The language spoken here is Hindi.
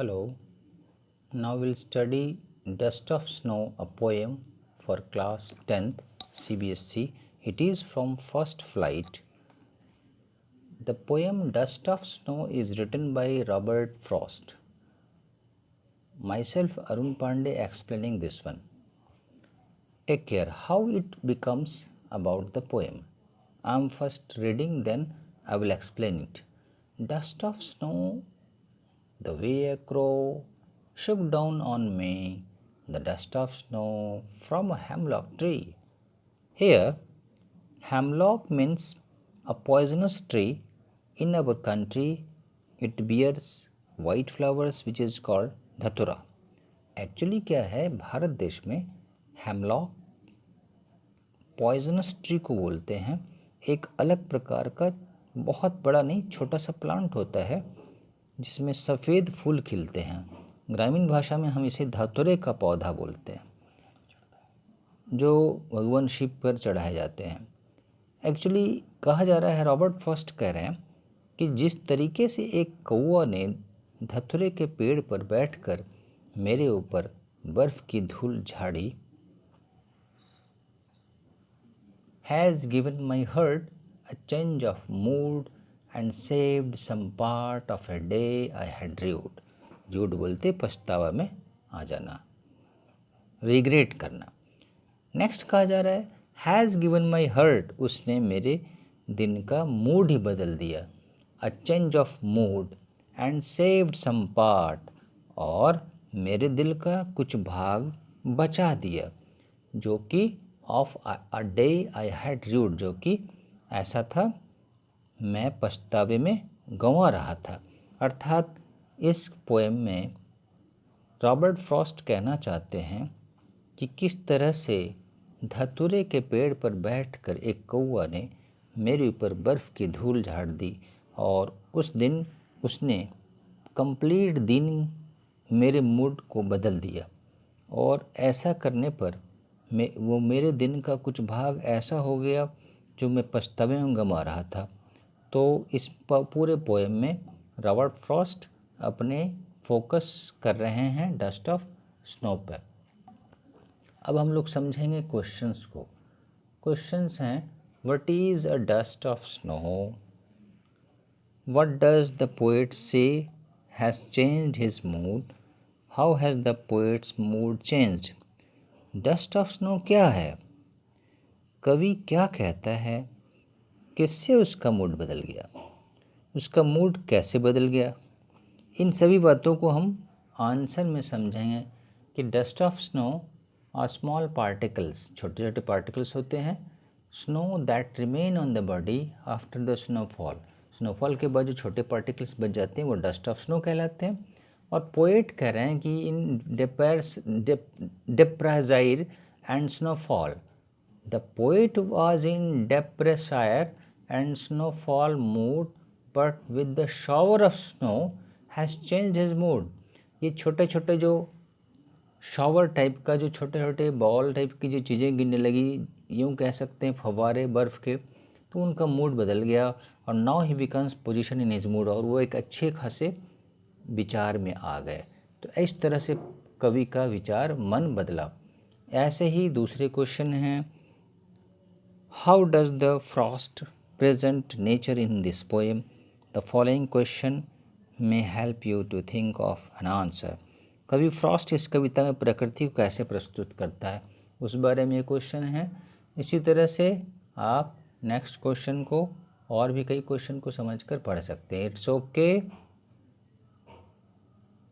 Hello, now we'll study Dust of Snow, a poem for class 10th CBSE. It is from First Flight. The poem Dust of Snow is written by Robert Frost. Myself, Arun Pandey, explaining this one. Take care how it becomes about the poem. I am first reading, then I will explain it. Dust of snow, the way a crow shook down on me, the dust of snow from a hemlock tree. Here, hemlock means a poisonous tree. In our country, it bears white flowers which is called धतुरा. एक्चुअली क्या है, भारत देश में हेमलॉक पॉइजनस ट्री को बोलते हैं. एक अलग प्रकार का बहुत बड़ा नहीं, छोटा सा प्लांट होता है जिसमें सफ़ेद फूल खिलते हैं. ग्रामीण भाषा में हम इसे धतुरे का पौधा बोलते हैं, जो भगवान शिव पर चढ़ाए जाते हैं. एक्चुअली कहा जा रहा है, रॉबर्ट फर्स्ट कह रहे हैं कि जिस तरीके से एक कौवा ने धतुरे के पेड़ पर बैठकर मेरे ऊपर बर्फ़ की धूल झाड़ी, has given my heart a change of mood and saved some part of a day I had rued. झूठ बोलते पछतावा में आ जाना, रिग्रेट करना. नेक्स्ट कहा जा रहा है, हैज़ गिवन माई हर्ट, उसने मेरे दिन का मूड ही बदल दिया. A change of mood and saved some part, और मेरे दिल का कुछ भाग बचा दिया, जो कि of a day I had rued, जो कि ऐसा था मैं पछतावे में गंवा रहा था. अर्थात इस पोएम में रॉबर्ट फ्रॉस्ट कहना चाहते हैं कि किस तरह से धतूरे के पेड़ पर बैठकर एक कौवा ने मेरे ऊपर बर्फ़ की धूल झाड़ दी, और उस दिन उसने कंप्लीट दिन मेरे मूड को बदल दिया, और ऐसा करने पर वो मेरे दिन का कुछ भाग ऐसा हो गया जो मैं पछतावे में गंवा रहा था. तो इस पूरे पोएम में रॉबर्ट फ्रॉस्ट अपने फोकस कर रहे हैं डस्ट ऑफ स्नो पर. अब हम लोग समझेंगे क्वेश्चंस को. क्वेश्चंस हैं, what is a dust of snow, what does the poet say has changed his mood, how has the poet's mood changed. Dust of snow क्या है, कवि क्या कहता है, किससे उसका मूड बदल गया, उसका मूड कैसे बदल गया. इन सभी बातों को हम आंसर में समझेंगे कि dust of snow are small particles, छोटे छोटे पार्टिकल्स होते हैं. Snow that remain on the body after the snowfall, snowfall के बाद जो छोटे पार्टिकल्स बच जाते हैं वो डस्ट ऑफ स्नो कहलाते हैं. और पोएट कह रहे हैं कि in depressive and snowfall, the poet was in depressive and snowfall mood, but with the shower of snow has changed his mood. ये छोटे छोटे जो शावर टाइप का, जो छोटे छोटे बॉल टाइप की जो चीज़ें गिरने लगी, यूँ कह सकते हैं फव्वारे बर्फ़ के, तो उनका मूड बदल गया, और now he becomes position in his mood, और वो एक अच्छे खासे विचार में आ गए. तो इस तरह से कवि का विचार, मन बदला. ऐसे ही दूसरे क्वेश्चन हैं, how does the Frost present nature in this poem. The following question may help you to think of an answer. कवि फ्रॉस्ट इस कविता में प्रकृति को कैसे प्रस्तुत करता है, उस बारे में ये क्वेश्चन है. इसी तरह से आप नेक्स्ट क्वेश्चन को और भी कई क्वेश्चन को समझकर पढ़ सकते हैं. It's okay.